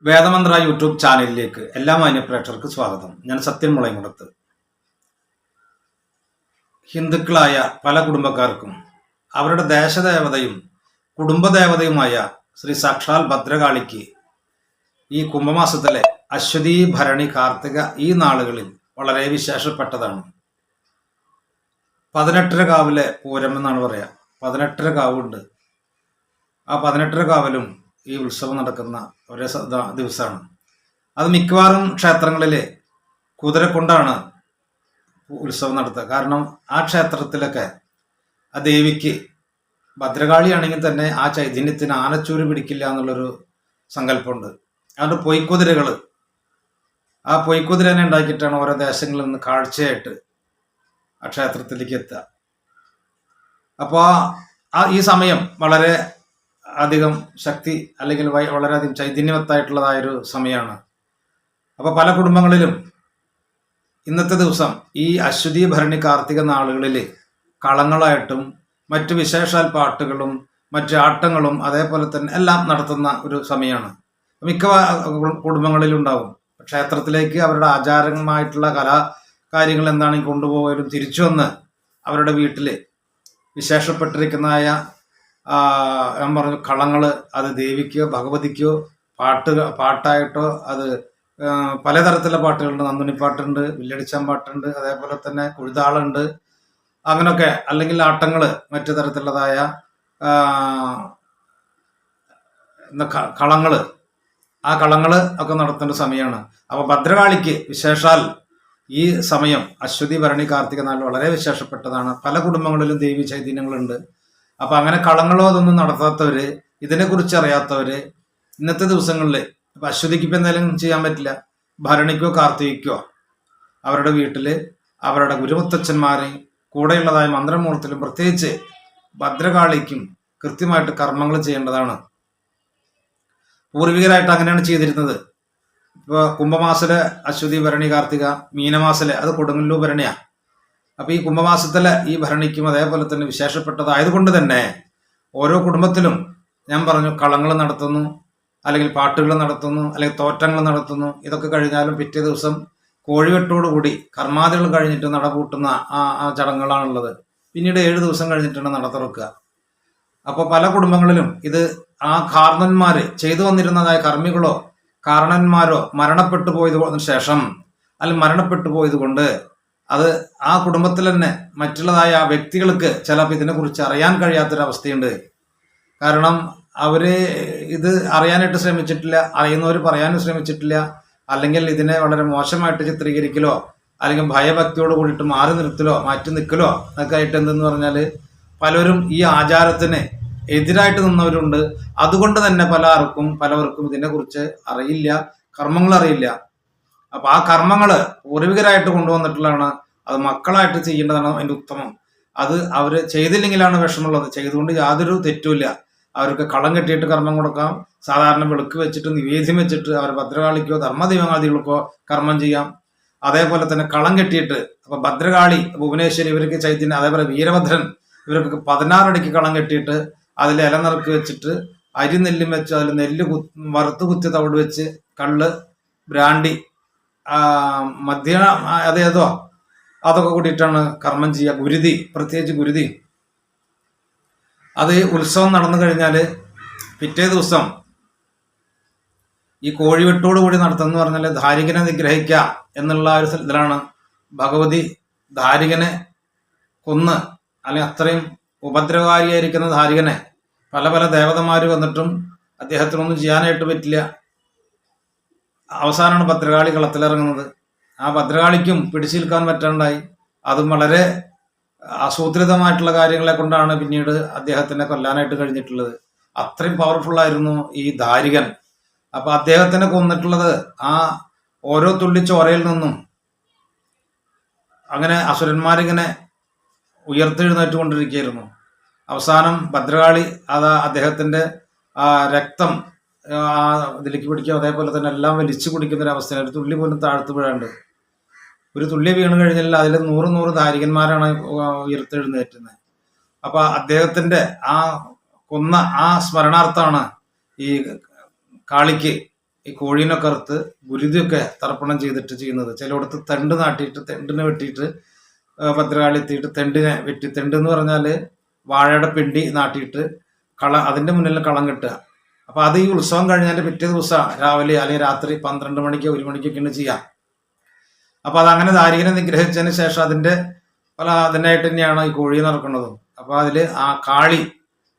വേദമന്ത്ര YouTube ചാനലിലേക്ക് എല്ലാ മാന്യപ്രേക്ഷകർക്ക് സ്വാഗതം. ഞാൻ സത്യൻ മുളയങ്കുളത്ത്. ഹിന്ദുക്കളായ പല കുടുംബക്കാർക്കും അവരുടെ ദേശദേവതയും കുടുംബദേവതയുമായ ശ്രീ സാക്ഷാൽ ഭദ്രകാളിക്ക് ഈ കുംഭമാസത്തിലെ അശ്വതി, ഭരണി, കാർത്തിക ഈ നാളുകളിൽ വളരെ വിശേഷപ്പെട്ടതാണ്. 18 കാവിലെ പൂരം എന്നാണ് പറയാ. 18 കാവുണ്ട്. ആ 18 കാവിലും ഈ ഉത്സവം നടക്കുന്ന ഒരേ ദിവസമാണ്. അത് മിക്കവാറും ക്ഷേത്രങ്ങളിലെ കുതിര കൊണ്ടാണ് ഉത്സവം നടത്തുക. കാരണം ആ ക്ഷേത്രത്തിലൊക്കെ ആ ദേവിക്ക് ഭദ്രകാളിയാണെങ്കിൽ തന്നെ ആ ചൈതന്യത്തിന് ആനച്ചൂര് പിടിക്കില്ല എന്നുള്ളൊരു സങ്കല്പമുണ്ട്. അതുകൊണ്ട് പൊയ്ക്കുതിരകൾ, ആ പൊയ്ക്കുതിരനെ ഉണ്ടാക്കിയിട്ടാണ് ഓരോ ദേശങ്ങളിൽ നിന്ന് കാഴ്ചയായിട്ട് ആ ക്ഷേത്രത്തിലേക്ക് എത്തുക. അപ്പോൾ ഈ സമയം വളരെ അധികം ശക്തി അല്ലെങ്കിൽ വളരെയധികം ചൈതന്യവത്തായിട്ടുള്ളതായൊരു സമയമാണ്. അപ്പോൾ പല കുടുംബങ്ങളിലും ഇന്നത്തെ ദിവസം ഈ അശ്വതി, ഭരണി, കാർത്തിക നാളുകളിൽ കളങ്ങളായിട്ടും മറ്റു വിശേഷാൽ പാട്ടുകളും മറ്റു ആട്ടങ്ങളും അതേപോലെ തന്നെ എല്ലാം നടത്തുന്ന ഒരു സമയമാണ്. മിക്ക കുടുംബങ്ങളിലുണ്ടാവും. ക്ഷേത്രത്തിലേക്ക് അവരുടെ ആചാരമായിട്ടുള്ള കാര്യങ്ങൾ എന്താണെങ്കിൽ കൊണ്ടുപോകലും തിരിച്ചു വന്ന് അവരുടെ വീട്ടിൽ വിശേഷപ്പെട്ടിരിക്കുന്നതായ ഞാൻ പറഞ്ഞു കളങ്ങൾ, അത് ദേവിക്കോ ഭഗവതിക്കോ പാട്ടായിട്ടോ അത് പലതരത്തിലുള്ള പാട്ടുകളുണ്ട്. നന്ദുണിപ്പാട്ടുണ്ട്, വില്ലടിച്ചാൻ പാട്ടുണ്ട്, അതേപോലെ തന്നെ കുഴുതാളുണ്ട്, അങ്ങനെയൊക്കെ. അല്ലെങ്കിൽ ആട്ടങ്ങൾ, മറ്റു തരത്തിലുള്ളതായ കളങ്ങൾ, ആ കളങ്ങൾ ഒക്കെ നടത്തേണ്ട സമയമാണ്. അപ്പോൾ ഭദ്രകാളിക്ക് വിശേഷാൽ ഈ സമയം അശ്വതി, ഭരണി, കാർത്തിക നാൾ വളരെ വിശേഷപ്പെട്ടതാണ്. പല കുടുംബങ്ങളിലും ദേവി ചൈതന്യങ്ങളുണ്ട്. അപ്പൊ അങ്ങനെ കളങ്ങളോ അതൊന്നും നടത്താത്തവര്, ഇതിനെക്കുറിച്ച് അറിയാത്തവര് ഇന്നത്തെ ദിവസങ്ങളിൽ ഇപ്പൊ അശ്വതിക്ക് ഇപ്പൊ എന്തായാലും ചെയ്യാൻ പറ്റില്ല, ഭരണിക്കോ കാർത്തികയ്ക്കോ അവരുടെ വീട്ടില് അവരുടെ ഗുരുമുത്തച്ഛന്മാരെ കൂടെയുള്ളതായ മന്ത്രമൂർത്തിലും പ്രത്യേകിച്ച് ഭദ്രകാളിക്കും കൃത്യമായിട്ട് കർമ്മങ്ങൾ ചെയ്യേണ്ടതാണ്. പൂർവികരായിട്ട് അങ്ങനെയാണ് ചെയ്തിരുന്നത്. ഇപ്പൊ കുംഭമാസിലെ അശ്വതി, ഭരണി, കാർത്തിക, മീനമാസിലെ അത് കൊടുങ്ങല്ലൂർ ഭരണിയാ. അപ്പൊ ഈ കുംഭമാസത്തിലെ ഈ ഭരണിക്കും അതേപോലെ തന്നെ വിശേഷപ്പെട്ടതായതുകൊണ്ട് തന്നെ ഓരോ കുടുംബത്തിലും ഞാൻ പറഞ്ഞു കളങ്ങൾ നടത്തുന്നു, അല്ലെങ്കിൽ പാട്ടുകൾ നടത്തുന്നു, അല്ലെങ്കിൽ തോറ്റങ്ങൾ നടത്തുന്നു. ഇതൊക്കെ കഴിഞ്ഞാലും പിറ്റേ ദിവസം കോഴിവെട്ടോടുകൂടി കർമാദികൾ കഴിഞ്ഞിട്ട് നടപൂട്ടുന്ന ആ ചടങ്ങുകളാണുള്ളത്. പിന്നീട് 7 ദിവസം കഴിഞ്ഞിട്ടാണ് നട തുറക്കുക. അപ്പോൾ പല കുടുംബങ്ങളിലും ഇത് ആ കാരണന്മാര് ചെയ്തു വന്നിരുന്നതായ കർമ്മികളോ കാരണന്മാരോ മരണപ്പെട്ടു പോയതിനു ശേഷം അല്ലെങ്കിൽ മരണപ്പെട്ടു പോയത് കൊണ്ട് അത് ആ കുടുംബത്തിൽ തന്നെ മറ്റുള്ളതായ വ്യക്തികൾക്ക് ചിലപ്പോൾ ഇതിനെക്കുറിച്ച് അറിയാൻ കഴിയാത്തൊരവസ്ഥയുണ്ട്. കാരണം അവര് ഇത് അറിയാനായിട്ട് ശ്രമിച്ചിട്ടില്ല, അറിയുന്നവർ പറയാനും ശ്രമിച്ചിട്ടില്ല, അല്ലെങ്കിൽ ഇതിനെ വളരെ മോശമായിട്ട് ചിത്രീകരിക്കലോ അല്ലെങ്കിൽ ഭയഭക്തിയോട് കൂടിയിട്ട് മാറി നിർത്തലോ മാറ്റി നിൽക്കലോ ഒക്കെ ആയിട്ട് എന്തെന്ന് പറഞ്ഞാൽ പലരും ഈ ആചാരത്തിന് എതിരായിട്ട് നിന്നവരുണ്ട്. അതുകൊണ്ട് തന്നെ പലവർക്കും ഇതിനെക്കുറിച്ച് അറിയില്ല, കർമ്മങ്ങൾ അറിയില്ല. അപ്പൊ ആ കർമ്മങ്ങള് പൂർവികരായിട്ട് കൊണ്ടുവന്നിട്ടുള്ളതാണ്. അത് മക്കളായിട്ട് ചെയ്യേണ്ടതാണ് അതിന്റെ ഉത്തമം. അത് അവര് ചെയ്തില്ലെങ്കിലാണ് വിഷമമുള്ളത്. ചെയ്തുകൊണ്ട് യാതൊരു തെറ്റുമില്ല. അവർക്ക് കളം കെട്ടിയിട്ട് കർമ്മം കൊടുക്കാം. സാധാരണ വെളുക്ക് വെച്ചിട്ട് നിവേദ്യം വെച്ചിട്ട് അവർ ഭദ്രകാളിക്കോ ധർമ്മദൈവങ്ങാദികൾക്കോ കർമ്മം ചെയ്യാം. അതേപോലെ തന്നെ കളം കെട്ടിയിട്ട് അപ്പൊ ഭദ്രകാളി, ഭുവനേശ്വരി ഇവർക്ക് ചൈതന്യം, അതേപോലെ വീരഭദ്രൻ ഇവർക്ക് 16 അടിക്ക് കളം കെട്ടിയിട്ട് അതിൽ ഇലനിറക്ക് വെച്ചിട്ട് അരി നെല്ലും വെച്ച് അതിൽ നെല്ല് വറുത്ത് കുത്തി തവിട് വെച്ച് കള്ള്, ബ്രാണ്ടി, അതേതോ അതൊക്കെ കൂടിയിട്ടാണ് കർമ്മം ചെയ്യുക. ഗുരുതി, പ്രത്യേകിച്ച് ഗുരുതി. അത് ഉത്സവം നടന്നു കഴിഞ്ഞാല് പിറ്റേ ദിവസം ഈ കോഴിവെട്ടോട് കൂടി നടത്തുന്ന പറഞ്ഞാൽ ധാരികനെ നിഗ്രഹിക്കുക എന്നുള്ള ഒരു ഇതിലാണ്. ഭഗവതി ധാരികനെ കൊന്ന്, അല്ലെങ്കിൽ അത്രയും ഉപദ്രവകാരിയായിരിക്കുന്ന ധാരികനെ പല ദേവതമാര് വന്നിട്ടും അദ്ദേഹത്തിനൊന്നും ചെയ്യാനായിട്ട് പറ്റില്ല. അവസാനമാണ് ഭദ്രകാളി കളത്തിലിറങ്ങുന്നത്. ആ ഭദ്രകാളിക്കും പിടിച്ചു നിൽക്കാൻ പറ്റാണ്ടായി. അതും വളരെ ആസൂത്രിതമായിട്ടുള്ള കാര്യങ്ങളെ കൊണ്ടാണ് പിന്നീട് അദ്ദേഹത്തിനെ കൊല്ലാനായിട്ട് കഴിഞ്ഞിട്ടുള്ളത്. അത്രയും പവർഫുള്ളായിരുന്നു ഈ ധാരികൻ. അപ്പൊ അദ്ദേഹത്തിനെ കൊന്നിട്ടുള്ളത് ആ ഓരോ തുള്ളി ചോരയിൽ നിന്നും അങ്ങനെ അസുരന്മാരിങ്ങനെ ഉയർത്തെഴുന്നേറ്റുകൊണ്ടിരിക്കുകയായിരുന്നു. അവസാനം ഭദ്രകാളി അദ്ദേഹത്തിന്റെ രക്തം ഇതിലേക്ക് പിടിക്കും, അതേപോലെ തന്നെ എല്ലാം വലിച്ചു കുടിക്കുന്ന ഒരു അവസ്ഥയാണ്. ഒരു തുള്ളി പോലും താഴ്ത്തു വീഴാണ്ട്. ഒരു തുള്ളി വീണ് കഴിഞ്ഞാൽ അതിൽ 100 ധാരികന്മാരാണ് ഉയർത്തെഴുന്നേറ്റുന്നത്. അപ്പൊ അദ്ദേഹത്തിന്റെ ആ കൊന്ന ആ സ്മരണാർത്ഥമാണ് ഈ കാളിക്ക് ഈ കോഴീനൊക്കെ അറുത്ത് ഗുരുതിയൊക്കെ തർപ്പണം ചെയ്തിട്ട് ചെയ്യുന്നത്. ചിലയിടത്ത് തെണ്ട് നാട്ടിയിട്ട് തെണ്ടിനെ വെട്ടിയിട്ട് ഭദ്രകാളി എത്തിയിട്ട് തെണ്ടിനെ വെട്ടി, തെണ്ട് എന്ന് പറഞ്ഞാൽ വാഴയുടെ പിണ്ടി നാട്ടിയിട്ട് അതിൻ്റെ മുന്നിൽ കളം കെട്ടുക. അപ്പോൾ അത് ഈ ഉത്സവം കഴിഞ്ഞാൽ പിറ്റേ ദിവസം രാവിലെ അല്ലെങ്കിൽ രാത്രി 12 മണിക്കോ 1 മണിക്കൊക്കെയാണ് ചെയ്യാം. അപ്പോൾ അതങ്ങനെ ദാരികനെ നിഗ്രഹിച്ചതിന് ശേഷം അതിനായിട്ട് തന്നെയാണ് ഈ കോഴി നടക്കുന്നതും. അപ്പോൾ അതിൽ ആ കാളി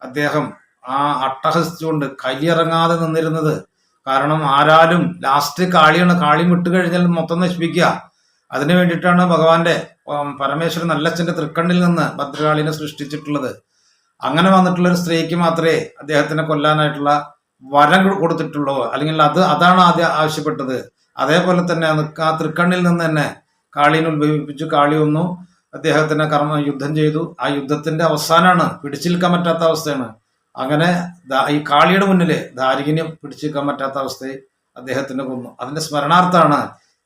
അദ്ദേഹം ആ അട്ടഹസിച്ചുകൊണ്ട് കൈയിറങ്ങാതെ നിന്നിരുന്നത്. കാരണം ആരാലും ലാസ്റ്റ് കാളിയാണ്, കാളി വിട്ട് കഴിഞ്ഞാൽ മൊത്തം നശിപ്പിക്കുക. അതിനു വേണ്ടിയിട്ടാണ് ഭഗവാന്റെ പരമേശ്വരൻ നല്ലച്ഛന്റെ തൃക്കണ്ണിൽ നിന്ന് ഭദ്രകാളിനെ സൃഷ്ടിച്ചിട്ടുള്ളത്. അങ്ങനെ വന്നിട്ടുള്ള ഒരു സ്ത്രീക്ക് മാത്രമേ അദ്ദേഹത്തിനെ കൊല്ലാനായിട്ടുള്ള വരം കൊടുത്തിട്ടുള്ളൂ, അല്ലെങ്കിൽ അതാണ് ആദ്യം ആവശ്യപ്പെട്ടത്. അതേപോലെ തന്നെ ആ തൃക്കണ്ണിൽ നിന്ന് തന്നെ കാളിനെ ഉത്ഭവിപ്പിച്ചു. കാളി വന്നു, അദ്ദേഹത്തിന് യുദ്ധം ചെയ്തു. ആ യുദ്ധത്തിന്റെ അവസാനമാണ്, പിടിച്ചു നിൽക്കാൻ പറ്റാത്ത അവസ്ഥയാണ്. അങ്ങനെ ഈ കാളിയുടെ മുന്നിൽ ദാരികനെ പിടിച്ചു നിൽക്കാൻ പറ്റാത്ത അവസ്ഥയെ അദ്ദേഹത്തിന് കൊന്നു. അതിന്റെ സ്മരണാർത്ഥാണ്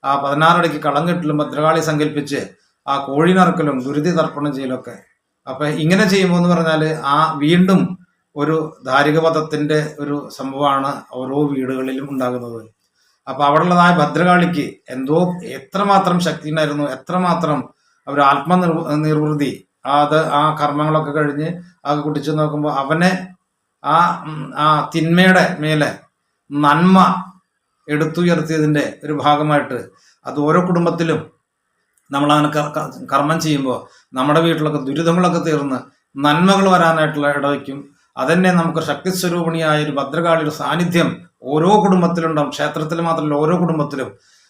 ആ 16 അടിക്ക് കളം കെട്ടലും ഭദ്രകാളി സങ്കല്പിച്ച് ആ കോഴിനറക്കലും ഗുരുതി തർപ്പണം ചെയ്യലൊക്കെ. അപ്പൊ ഇങ്ങനെ ചെയ്യുമ്പോൾ എന്ന് പറഞ്ഞാൽ ആ വീണ്ടും ഒരു ധാരികവധത്തിന്റെ ഒരു സംഭവമാണ് ഓരോ വീടുകളിലും ഉണ്ടാകുന്നത്. അപ്പൊ അവിടെയുള്ളതായ ഭദ്രകാളിക്ക് എത്രമാത്രം ശക്തി ഉണ്ടായിരുന്നു, എത്രമാത്രം അവർ നിർവൃതി. ആ കർമ്മങ്ങളൊക്കെ കഴിഞ്ഞ് അത് കുടിച്ചു നോക്കുമ്പോൾ അവനെ ആ തിന്മയുടെ മേലെ നന്മ എടുത്തുയർത്തിയതിന്റെ ഒരു ഭാഗമായിട്ട് അത് ഓരോ കുടുംബത്തിലും നമ്മളങ്ങനെ കർമ്മം ചെയ്യുമ്പോൾ നമ്മുടെ വീട്ടിലൊക്കെ ദുരിതങ്ങളൊക്കെ തീർന്ന് നന്മകൾ വരാനായിട്ടുള്ള ഇടവയ്ക്കും. അതന്നെ നമുക്ക് ശക്തിസ്വരൂപിണിയായ ഒരു ഭദ്രകാളിയുടെ സാന്നിധ്യം ഓരോ കുടുംബത്തിലും ഉണ്ടാവും. ക്ഷേത്രത്തിൽ മാത്രമല്ല, ഓരോ കുടുംബത്തിലും.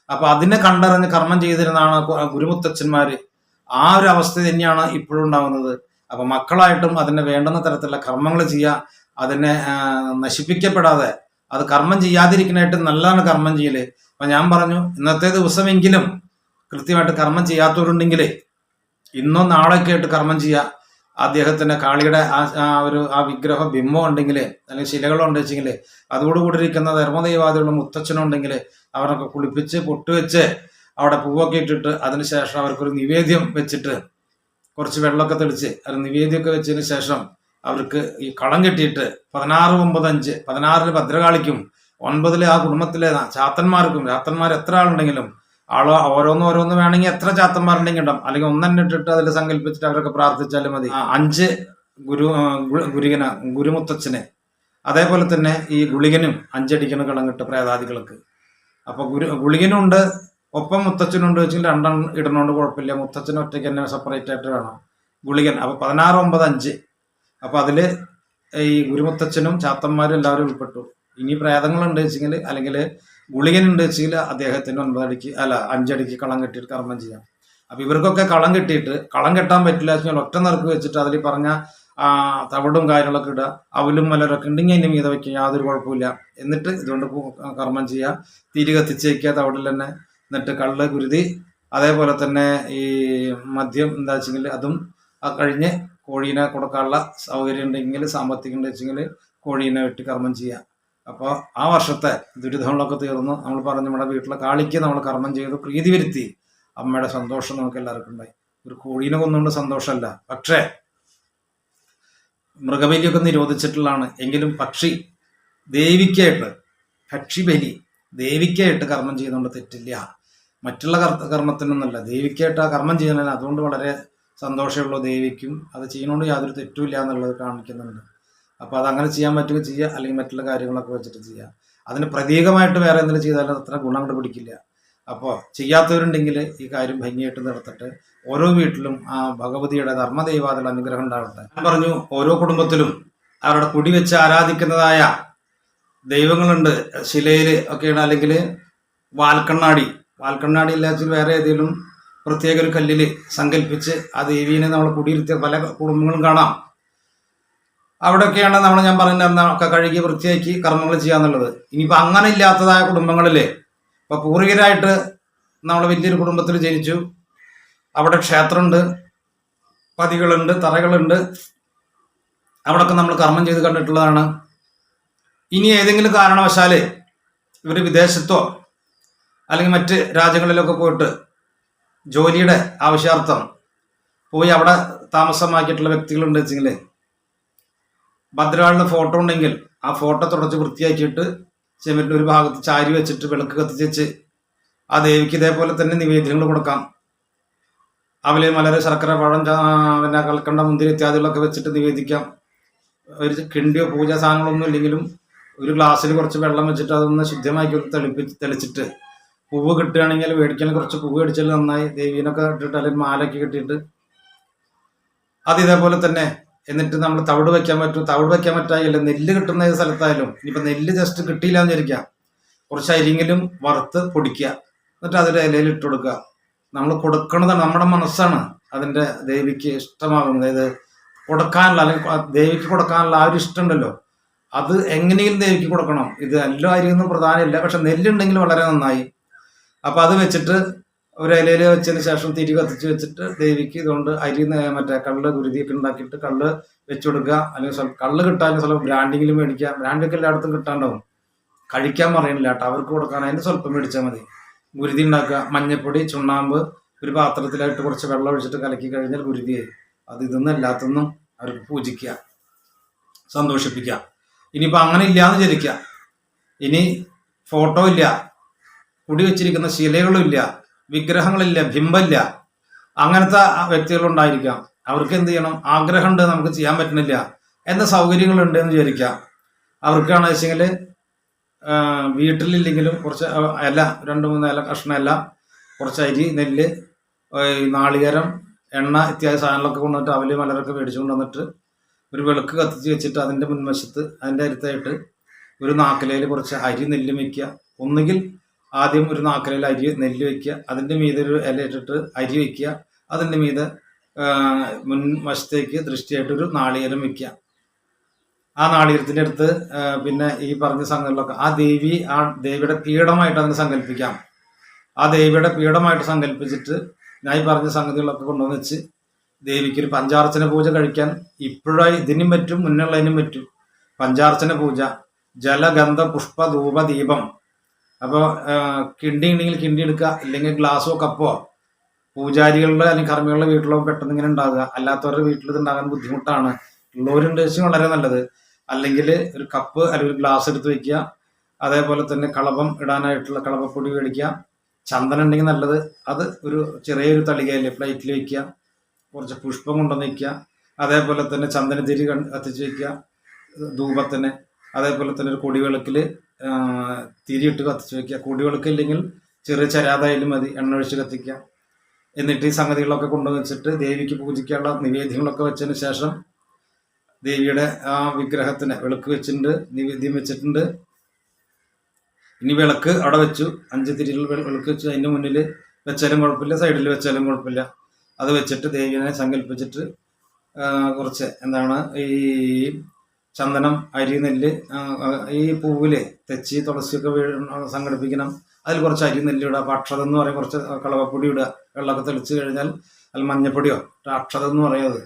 അപ്പൊ അതിനെ കണ്ടറിഞ്ഞ് കർമ്മം ചെയ്തിരുന്നാണ് ഗുരുമുത്തച്ഛന്മാര്. ആ ഒരു അവസ്ഥ തന്നെയാണ് ഇപ്പോഴും ഉണ്ടാകുന്നത്. അപ്പൊ മക്കളായിട്ടും അതിനെ വേണ്ടുന്ന തരത്തിലുള്ള കർമ്മങ്ങൾ ചെയ്യുക, അതിനെ നശിപ്പിക്കപ്പെടാതെ അത് കർമ്മം ചെയ്യാതിരിക്കാനായിട്ട് നല്ലതാണ് കർമ്മം ചെയ്യല്. അപ്പൊ ഞാൻ പറഞ്ഞു, ഇന്നത്തെ ദിവസമെങ്കിലും കൃത്യമായിട്ട് കർമ്മം ചെയ്യാത്തവരുണ്ടെങ്കിൽ ഇന്നോ നാളെയൊക്കെ ആയിട്ട് കർമ്മം ചെയ്യുക. അദ്ദേഹത്തിന്റെ കാളിയുടെ ആ വിഗ്രഹ ബിംബം ഉണ്ടെങ്കിൽ, അല്ലെങ്കിൽ ശിലകളുണ്ട് വെച്ചെങ്കിൽ, അതോടുകൂടി ഇരിക്കുന്ന ധർമ്മദൈവാദിയുള്ള മുത്തച്ഛനുണ്ടെങ്കിൽ അവരൊക്കെ കുളിപ്പിച്ച് പൊട്ടുവെച്ച് അവിടെ പൂവൊക്കെ ഇട്ടിട്ട് അതിനുശേഷം അവർക്കൊരു നിവേദ്യം വെച്ചിട്ട് കുറച്ച് വെള്ളമൊക്കെ തെളിച്ച് അത് നിവേദ്യമൊക്കെ വെച്ചതിന് ശേഷം അവർക്ക് ഈ കളം കെട്ടിയിട്ട് 16, 9, 5 16 ഭദ്രകാളിക്കും 9 ആ കുടുംബത്തിലെ ചാത്തന്മാർക്കും, ചാത്തന്മാർ എത്ര ആളുണ്ടെങ്കിലും ഓരോന്ന് വേണമെങ്കിൽ എത്ര ചാത്തന്മാരുണ്ടെങ്കിൽ ഉണ്ടാവും, അല്ലെങ്കിൽ ഒന്നെന്നെ ഇട്ടിട്ട് അതിൽ സങ്കല്പിച്ചിട്ട് അവരൊക്കെ പ്രാർത്ഥിച്ചാലും മതി. 5 ഗുരുമുത്തച്ഛന്, അതേപോലെ തന്നെ ഈ ഗുളികനും 5 അടിക്കുന്ന കളം കിട്ടും പ്രേതാദികൾക്ക്. അപ്പൊ ഗുളികനുണ്ട്, ഒപ്പം മുത്തച്ഛനുണ്ട് വെച്ചാൽ 2 ഇടണോണ്ട് കുഴപ്പമില്ല. മുത്തച്ഛൻ ഒറ്റയ്ക്ക് തന്നെ സെപ്പറേറ്റ് ആയിട്ട് വേണം ഗുളികൻ. അപ്പൊ 16, 9, 5. അപ്പൊ അതില് ഈ ഗുരുമുത്തച്ഛനും ചാത്തന്മാരും എല്ലാവരും ഉൾപ്പെട്ടു. ഇനി പ്രേതങ്ങളുണ്ട് വെച്ചെങ്കിൽ, അല്ലെങ്കിൽ ഗുളികനുണ്ട് വെച്ചെങ്കിൽ അദ്ദേഹത്തിന് 5 അടിക്ക് കളം കെട്ടിയിട്ട് കർമ്മം ചെയ്യാം. അപ്പൊ ഇവർക്കൊക്കെ കളം കെട്ടിയിട്ട്, കളം കെട്ടാൻ പറ്റില്ല വെച്ചാൽ ഒറ്റ നിറക്ക് വെച്ചിട്ട് അതിൽ പറഞ്ഞ തവിടും കാര്യങ്ങളൊക്കെ ഇടുക, അവലും മലരൊക്കെ ഉണ്ടെങ്കിൽ അതിൻ്റെ മീത വയ്ക്കുക, യാതൊരു കുഴപ്പമില്ല. എന്നിട്ട് ഇതുകൊണ്ട് കർമ്മം ചെയ്യുക, തിരി കത്തിച്ച് വയ്ക്കുക തവിടിൽ തന്നെ. എന്നിട്ട് കള്ള്, ഗുരുതി, അതേപോലെ തന്നെ ഈ മദ്യം എന്താ വെച്ചെങ്കിൽ അതും കഴിഞ്ഞ് കോഴീനെ കൊടുക്കാനുള്ള സൗകര്യം ഉണ്ടെങ്കിൽ, സാമ്പത്തികം ഉണ്ട് വെച്ചെങ്കിൽ കോഴീനെ വെട്ടി കർമ്മം ചെയ്യുക. അപ്പോൾ ആ വർഷത്തെ ദുരിതങ്ങളൊക്കെ തീർന്നു. നമ്മൾ പറഞ്ഞു നമ്മുടെ വീട്ടിലെ കാളിക്ക് നമ്മൾ കർമ്മം ചെയ്തു പ്രീതി വരുത്തി. അമ്മയുടെ സന്തോഷം നമുക്ക് എല്ലാവർക്കും ഉണ്ടായി. ഒരു കോഴീനെ കൊന്നുകൊണ്ട് സന്തോഷമല്ല, പക്ഷേ മൃഗബലിയൊക്കെ നിരോധിച്ചിട്ടുള്ളതാണ്. എങ്കിലും പക്ഷി ദേവിക്കായിട്ട്, പക്ഷിബലി ദേവിക്കായിട്ട് കർമ്മം ചെയ്യുന്നതുകൊണ്ട് തെറ്റില്ല. മറ്റുള്ള കർമ്മത്തിനൊന്നുമല്ല, ദേവിക്കായിട്ട് ആ കർമ്മം ചെയ്യുന്നതിന് അതുകൊണ്ട് വളരെ സന്തോഷമുള്ള ദേവിക്കും അത് ചെയ്യുന്നതുകൊണ്ട് യാതൊരു തെറ്റുമില്ല എന്നുള്ളത് കാണിക്കുന്നുണ്ട്. അപ്പോൾ അതങ്ങനെ ചെയ്യാൻ പറ്റുക ചെയ്യുക, അല്ലെങ്കിൽ മറ്റുള്ള കാര്യങ്ങളൊക്കെ വെച്ചിട്ട് ചെയ്യുക. അതിന് പ്രതീകമായിട്ട് വേറെ എന്തെങ്കിലും ചെയ്താലും അത്ര ഗുണം കണ്ടുപിടിക്കില്ല. അപ്പോൾ ചെയ്യാത്തവരുണ്ടെങ്കിൽ ഈ കാര്യം ഭംഗിയായിട്ട് നടത്തട്ടെ. ഓരോ വീട്ടിലും ആ ഭഗവതിയുടെ ധർമ്മദൈവാദിയുടെ അനുഗ്രഹം ഉണ്ടാവട്ടെ. ഞാൻ പറഞ്ഞു, ഓരോ കുടുംബത്തിലും അവരുടെ കുടി വെച്ച് ആരാധിക്കുന്നതായ ദൈവങ്ങളുണ്ട്. ശിലയിൽ ഒക്കെയാണ്, അല്ലെങ്കിൽ വാൽക്കണ്ണാടി ഇല്ലാച്ച വേറെ ഏതെങ്കിലും പ്രത്യേക ഒരു കല്ലിൽ സങ്കല്പിച്ച് ആ ദേവീനെ നമ്മൾ കുടിയിരുത്തിയ പല കുടുംബങ്ങളും കാണാം. അവിടെയൊക്കെയാണ് ഞാൻ പറയുന്ന ഒക്കെ കഴുകി വൃത്തിയാക്കി കർമ്മങ്ങൾ ചെയ്യാന്നുള്ളത്. ഇനിയിപ്പോൾ അങ്ങനെ ഇല്ലാത്തതായ കുടുംബങ്ങളിൽ, ഇപ്പൊ പൂർവികരായിട്ട് നമ്മൾ വലിയൊരു കുടുംബത്തിൽ ജനിച്ചു, അവിടെ ക്ഷേത്രമുണ്ട്, പതികളുണ്ട്, തറകളുണ്ട്, അവിടെയൊക്കെ നമ്മൾ കർമ്മം ചെയ്ത് കണ്ടിട്ടുള്ളതാണ്. ഇനി ഏതെങ്കിലും കാരണവശാല് ഇവർ വിദേശത്തോ അല്ലെങ്കിൽ മറ്റ് രാജ്യങ്ങളിലൊക്കെ പോയിട്ട് ജോലിയുടെ ആവശ്യാർത്ഥം പോയി അവിടെ താമസമാക്കിയിട്ടുള്ള വ്യക്തികളുണ്ട് വെച്ചെങ്കിൽ, ഭദ്രകാളിയുടെ ഫോട്ടോ ഉണ്ടെങ്കിൽ ആ ഫോട്ടോ തുടച്ച് വൃത്തിയാക്കിയിട്ട് ചെമ്പിൻ്റെ ഒരു ഭാഗത്ത് ചാരി വെച്ചിട്ട് വിളക്ക് കത്തിച്ച് വെച്ച് ആ ദേവിക്ക് ഇതേപോലെ തന്നെ നിവേദ്യങ്ങൾ കൊടുക്കാം. അവല്, മലര്, ശർക്കര, പഴം, പിന്നെ കൽക്കണ്ട, മുന്തിരി ഇത്യാദികളൊക്കെ വെച്ചിട്ട് നിവേദിക്കാം. ഒരു കിണ്ടിയോ പൂജ സാധനങ്ങളൊന്നും ഇല്ലെങ്കിലും ഒരു ഗ്ലാസ്സിൽ കുറച്ച് വെള്ളം വെച്ചിട്ട് അതൊന്ന് ശുദ്ധമാക്കി തെളിച്ചിട്ട് പൂവ് കിട്ടുകയാണെങ്കിൽ മേടിക്കാൻ കുറച്ച് പൂവ് മേടിച്ചാൽ നന്നായി. ദേവീനൊക്കെ ഇട്ടിട്ട് അല്ലെങ്കിൽ മാലയൊക്കെ കിട്ടിയിട്ട് അത് ഇതേപോലെ തന്നെ. എന്നിട്ട് നമ്മൾ തവിട് വെക്കാൻ പറ്റും. തവിട് വെക്കാൻ പറ്റായില്ല, നെല്ല് കിട്ടുന്ന ഏത് സ്ഥലത്തായാലും. ഇനിയിപ്പോൾ നെല്ല് ജസ്റ്റ് കിട്ടിയില്ല എന്ന് വിചാരിക്കാം, കുറച്ച് അരിയെങ്കിലും വറുത്ത് പൊടിക്കുക, എന്നിട്ട് അതിൻ്റെ ഇലയിൽ ഇട്ട് കൊടുക്കുക. നമ്മൾ കൊടുക്കണതാണ്, നമ്മുടെ മനസ്സാണ് അതിൻ്റെ ദേവിക്ക് ഇഷ്ടമാകുന്നത്. അതായത് കൊടുക്കാനുള്ള, അല്ലെങ്കിൽ ദേവിക്ക് കൊടുക്കാനുള്ള ആ ഒരു ഇഷ്ടമുണ്ടല്ലോ, അത് എങ്ങനെയും ദേവിക്ക് കൊടുക്കണം. ഇത് എല്ലാം അരിയൊന്നും പ്രധാനമില്ല, പക്ഷെ നെല്ലുണ്ടെങ്കിൽ വളരെ നന്നായി. അപ്പം അത് വെച്ചിട്ട് ഒരു ഇലയിൽ വെച്ചതിന് ശേഷം തിരി കത്തിച്ച് വെച്ചിട്ട് ദേവിക്ക് ഇതുകൊണ്ട് അരി മറ്റേ കള്ള് കുരുതിയൊക്കെ ഉണ്ടാക്കിയിട്ട് കള്ള് വെച്ച് കൊടുക്കുക. അല്ലെങ്കിൽ സ്വല്പം കള്ള് കിട്ടാനും സ്വല്പം ബ്രാൻഡിങ്ങിലും മേടിക്കുക. ബ്രാൻഡൊക്കെ എല്ലായിടത്തും കിട്ടാണ്ടാവും, കഴിക്കാൻ പറയണില്ല കേട്ടോ, അവർക്ക് കൊടുക്കാൻ അതിന് സ്വല്പം മേടിച്ചാൽ മതി. ഗുരുതി ഉണ്ടാക്കുക, മഞ്ഞപ്പൊടി, ചുണ്ണാമ്പ് ഒരു പാത്രത്തിലായിട്ട് കുറച്ച് വെള്ളം ഒഴിച്ചിട്ട് കലക്കി കഴിഞ്ഞാൽ ഗുരുതിയായി. അത് ഇതൊന്നും എല്ലാത്തൊന്നും അവർക്ക് പൂജിക്കുക, സന്തോഷിപ്പിക്കുക. ഇനിയിപ്പോൾ അങ്ങനെ ഇല്ലയെന്ന് വിചാരിക്കുക, ഇനി ഫോട്ടോ ഇല്ല, കുടി വെച്ചിരിക്കുന്ന ശിലകളും ഇല്ല, വിഗ്രഹങ്ങളില്ല, ബിംബമില്ല, അങ്ങനത്തെ വ്യക്തികളുണ്ടായിരിക്കാം. അവർക്ക് എന്ത് ചെയ്യണം, ആഗ്രഹമുണ്ട്, നമുക്ക് ചെയ്യാൻ പറ്റുന്നില്ല, എന്താ സൗകര്യങ്ങളുണ്ട് എന്ന് വിചാരിക്കുക. അവർക്കാണെന്ന് വെച്ചെങ്കിൽ വീട്ടിലില്ലെങ്കിലും കുറച്ച് ഇല, 2-3 ഇല കഷ്ണം ഇല, കുറച്ച് അരി, നെല്ല്, നാളികേരം, എണ്ണ ഇത്യാദി സാധനങ്ങളൊക്കെ കൊണ്ടുവന്നിട്ട് അവല് മലരൊക്കെ മേടിച്ചു കൊണ്ടുവന്നിട്ട് ഒരു വിളക്ക് കത്തിച്ച് വെച്ചിട്ട് അതിൻ്റെ മുൻവശത്ത് അതിൻ്റെ അടുത്തായിട്ട് ഒരു നാക്കിലയിൽ കുറച്ച് അരി നെല്ലും വയ്ക്കുക. ഒന്നുകിൽ ആദ്യം ഒരു നാക്കിലയിൽ അരി നെല്ല് വയ്ക്കുക, അതിൻ്റെ മീതെ ഒരു ഇല ഇട്ടിട്ട് അരി വയ്ക്കുക, അതിൻ്റെ മീതെ മുൻവശത്തേക്ക് ദൃഷ്ടിയായിട്ടൊരു നാളികേരം വയ്ക്കുക. ആ നാളികേരത്തിൻ്റെ അടുത്ത് പിന്നെ ഈ പറഞ്ഞ സംഗതികളൊക്കെ ആ ദേവിയുടെ പീഠമായിട്ട് അതിനെ സങ്കല്പിക്കാം. ആ ദേവിയുടെ പീഠമായിട്ട് സങ്കല്പിച്ചിട്ട് ഞാൻ ഈ പറഞ്ഞ സംഗതികളൊക്കെ കൊണ്ടുവന്ന് വെച്ച് ദേവിക്കൊരു പഞ്ചാർച്ചന പൂജ കഴിക്കാൻ ഇപ്പോഴായി ഇതിനും പറ്റും, മുന്നുള്ളതിനും പറ്റും. പഞ്ചാർച്ചന പൂജ, ജലഗന്ധ പുഷ്പ ധൂപ ദീപം. അപ്പോൾ കിണ്ടി ഉണ്ടെങ്കിൽ കിണ്ടി എടുക്കുക, ഇല്ലെങ്കിൽ ഗ്ലാസ്സോ കപ്പോ. പൂജാരികളുടെ അല്ലെങ്കിൽ കർമ്മികളുടെ വീട്ടിലോ പെട്ടെന്ന് ഇങ്ങനെ ഉണ്ടാകുക, അല്ലാത്തവരുടെ വീട്ടിൽ ഇത് ഉണ്ടാകാൻ ബുദ്ധിമുട്ടാണ്. ഉള്ളവരുണ്ട് വെച്ചാൽ വളരെ നല്ലത്. അല്ലെങ്കിൽ ഒരു കപ്പ് അല്ലെങ്കിൽ ഒരു ഗ്ലാസ് എടുത്ത് വയ്ക്കുക. അതേപോലെ തന്നെ കളഭം ഇടാനായിട്ടുള്ള കളഭപ്പൊടി മേടിക്കുക. ചന്ദനം ഉണ്ടെങ്കിൽ നല്ലത്, അത് ഒരു ചെറിയൊരു തളികയിൽ പ്ലേറ്റിൽ വയ്ക്കുക. കുറച്ച് പുഷ്പം കൊണ്ടുവന്ന് വയ്ക്കുക. അതേപോലെ തന്നെ ചന്ദനത്തിരി കത്തിച്ച് വയ്ക്കുക ധൂപത്തിന്. അതേപോലെ തന്നെ ഒരു കൊടിവിളക്കിൽ തിരിയിട്ട് കത്തിച്ച് വയ്ക്കുക. കൊടിവിളക്കില്ലെങ്കിൽ ചെറിയ ചരാതായാലും മതി, എണ്ണ ഒഴിച്ച് കത്തിക്കുക. എന്നിട്ട് ഈ സംഗതികളൊക്കെ കൊണ്ടുവന്ന് വെച്ചിട്ട് ദേവിക്ക് പൂജിക്കാനുള്ള നിവേദ്യങ്ങളൊക്കെ വെച്ചതിന് ശേഷം ദേവിയുടെ ആ വിഗ്രഹത്തിന് വിളക്ക് വെച്ചിട്ടുണ്ട്, നിവേദ്യം വെച്ചിട്ടുണ്ട്. ഇനി വിളക്ക് അവിടെ വെച്ചു, 5 തിരികൾ വിളക്ക് വെച്ചു. അതിൻ്റെ മുന്നിൽ വെച്ചാലും കുഴപ്പമില്ല, സൈഡിൽ വെച്ചാലും കുഴപ്പമില്ല. അത് വെച്ചിട്ട് ദേവിനെ സങ്കല്പിച്ചിട്ട് കുറച്ച് എന്താണ് ഈ ചന്ദനം, അരി, നെല്ല്, ഈ പൂവില് തെച്ചി, തുളസിയൊക്കെ സംഘടിപ്പിക്കണം. അതിൽ കുറച്ച് അരി, നെല്ല് ഇടുക. അപ്പോൾ അക്ഷതം എന്ന് പറയും, കുറച്ച് കളവപ്പൊടി ഇടുക. വെള്ളമൊക്കെ തെളിച്ച് കഴിഞ്ഞാൽ അതിൽ മഞ്ഞപ്പൊടിയോ അക്ഷതം എന്ന് പറയുന്നത്,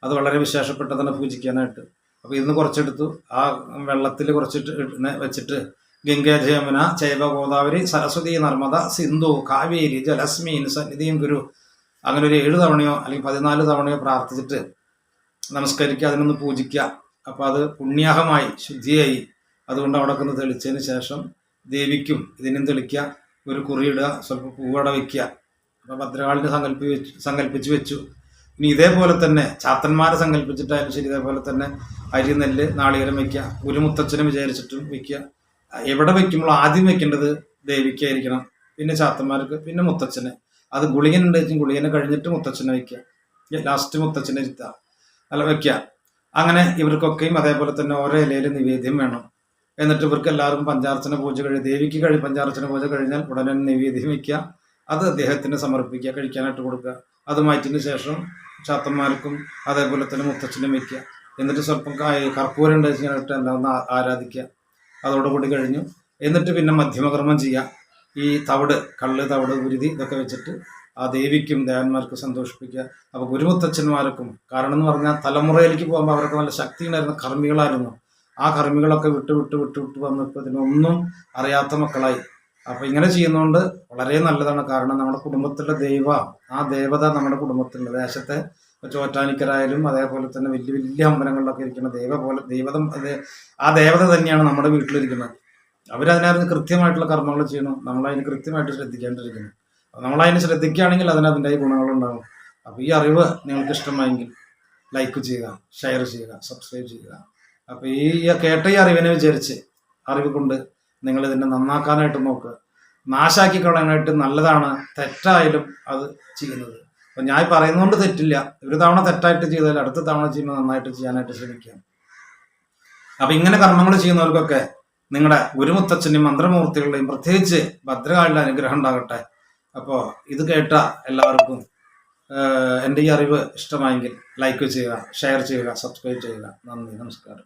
അത് വളരെ വിശേഷപ്പെട്ടതാണ് പൂജിക്കാനായിട്ട്. അപ്പോൾ ഇന്ന് കുറച്ചെടുത്തു, ആ വെള്ളത്തിൽ കുറച്ചിട്ട് വെച്ചിട്ട് ഗംഗ, ജമുന, ചൈവ, ഗോദാവരി, സരസ്വതി, നർമ്മദ, സിന്ധു, കാവേരി, ജലസ്മീൻ സന്നിധിയും ഗുരു, അങ്ങനെ ഒരു 7 തവണയോ അല്ലെങ്കിൽ 14 തവണയോ പ്രാർത്ഥിച്ചിട്ട് നമസ്കരിക്കുക, അതിനൊന്ന് പൂജിക്കുക. അപ്പോൾ അത് പുണ്യാഹമായി, ശുദ്ധിയായി. അതുകൊണ്ട് അവിടെ ഒന്ന് തെളിച്ചതിന് ശേഷം ദേവിക്കും ഇതിനും തെളിക്കുക, ഒരു കുറിയിടുക, സ്വല്പം പൂവട വയ്ക്കുക. അപ്പോൾ ഭദ്രകാളിനെ സങ്കല്പിച്ച് വെച്ചു. ഇനി ഇതേപോലെ തന്നെ ചാത്തന്മാരെ സങ്കല്പിച്ചിട്ടായാലും ശരി, ഇതേപോലെ തന്നെ അരി, നെല്ല്, നാളികേരം വയ്ക്കുക. ഗുരുമുത്തച്ഛനെ വിചാരിച്ചിട്ടും വയ്ക്കുക. എവിടെ വയ്ക്കുമ്പോൾ ആദ്യം വെക്കേണ്ടത് ദേവിക്കായിരിക്കണം, പിന്നെ ചാത്തന്മാർക്ക്, പിന്നെ മുത്തച്ഛന്. അത് ഗുളികൻ ഉണ്ടെങ്കിൽ ഗുളികനെ കഴിഞ്ഞിട്ട് മുത്തച്ഛനെ വയ്ക്കുക, ലാസ്റ്റ് മുത്തച്ഛനെ ഇരുത്തുക, അല്ല വയ്ക്കുക. അങ്ങനെ ഇവർക്കൊക്കെയും അതേപോലെ തന്നെ ഓരോ ഇലയിൽ നിവേദ്യം വേണം. എന്നിട്ട് ഇവർക്ക് എല്ലാവർക്കും പഞ്ചാർച്ചന പൂജ ദേവിക്ക് പഞ്ചാർച്ചന പൂജ കഴിഞ്ഞാൽ ഉടനെ നിവേദ്യം വയ്ക്കുക. അത് അദ്ദേഹത്തിന് സമർപ്പിക്കുക, കഴിക്കാനായിട്ട് കൊടുക്കുക. അത് മാറ്റിന് ശേഷം ചാത്തന്മാർക്കും അതേപോലെ തന്നെ മുത്തച്ഛനും വയ്ക്കുക. എന്നിട്ട് സ്വല്പം കർപ്പൂരം ഉണ്ടായിട്ട് എല്ലാം ഒന്ന് ആരാധിക്കുക. അതോടുകൂടി കഴിഞ്ഞു. എന്നിട്ട് പിന്നെ മധ്യമകർമ്മം ചെയ്യുക. ഈ കള്ള്, തവിട്, ഗുരുതി ഇതൊക്കെ വെച്ചിട്ട് ആ ദേവിക്കും ദേവന്മാർക്കും സന്തോഷിപ്പിക്കുക. അപ്പോൾ ഗുരുമുത്തച്ഛന്മാർക്കും, കാരണം എന്ന് പറഞ്ഞാൽ തലമുറയിലേക്ക് പോകുമ്പോൾ അവരൊക്കെ നല്ല ശക്തി ഉണ്ടായിരുന്ന കർമ്മികളായിരുന്നു. ആ കർമ്മികളൊക്കെ വിട്ട് വന്നപ്പോൾ ഇതിനൊന്നും അറിയാത്ത മക്കളായി. അപ്പോൾ ഇങ്ങനെ ചെയ്യുന്നതുകൊണ്ട് വളരെ നല്ലതാണ്. കാരണം നമ്മുടെ കുടുംബത്തിലെ ആ ദേവത നമ്മുടെ കുടുംബത്തിലുള്ള ദേശത്തെ ചോറ്റാനിക്കരായാലും അതേപോലെ തന്നെ വലിയ വലിയ അമ്പലങ്ങളിലൊക്കെ ഇരിക്കുന്ന ആ ദേവത തന്നെയാണ് നമ്മുടെ വീട്ടിലിരിക്കുന്നത്. അവരതിനകത്ത് കൃത്യമായിട്ടുള്ള കർമ്മങ്ങൾ ചെയ്യണം, നമ്മളതിന് കൃത്യമായിട്ട് ശ്രദ്ധിക്കേണ്ടിയിരിക്കുന്നു. നമ്മളതിന് ശ്രദ്ധിക്കുകയാണെങ്കിൽ അതിനതിൻ്റെ ഗുണങ്ങളുണ്ടാകും. അപ്പോൾ ഈ അറിവ് നിങ്ങൾക്ക് ഇഷ്ടമായെങ്കിൽ ലൈക്ക് ചെയ്യുക, ഷെയർ ചെയ്യുക, സബ്സ്ക്രൈബ് ചെയ്യുക. അപ്പോൾ ഈ കേട്ട ഈ അറിവിനെ വിചാരിച്ച് അറിവ് കൊണ്ട് നിങ്ങൾ ഇതിനെ നന്നാക്കാനായിട്ട് നോക്കുക. നാശാക്കി കളയാനായിട്ട് നല്ലതാണ് തെറ്റായാലും അത് ചെയ്യുന്നത്. അപ്പം ഞാൻ പറയുന്നതുകൊണ്ട് തെറ്റില്ല. ഒരു തവണ തെറ്റായിട്ട് ചെയ്താൽ അടുത്ത തവണ ചെയ്യുമ്പോൾ നന്നായിട്ട് ചെയ്യാനായിട്ട് ശ്രമിക്കാം. അപ്പം ഇങ്ങനെ കർമ്മങ്ങൾ ചെയ്യുന്നവർക്കൊക്കെ നിങ്ങളുടെ ഗുരുമുത്തച്ഛൻ്റെയും മന്ത്രമൂർത്തികളുടെയും പ്രത്യേകിച്ച് ഭദ്രകാളിയുടെ അനുഗ്രഹം ഉണ്ടാകട്ടെ. അപ്പോൾ ഇത് കേട്ട എല്ലാവർക്കും എൻ്റെ ഈ അറിവ് ഇഷ്ടമായെങ്കിൽ ലൈക്ക് ചെയ്യുക, ഷെയർ ചെയ്യുക, സബ്സ്ക്രൈബ് ചെയ്യുക. നന്ദി, നമസ്കാരം.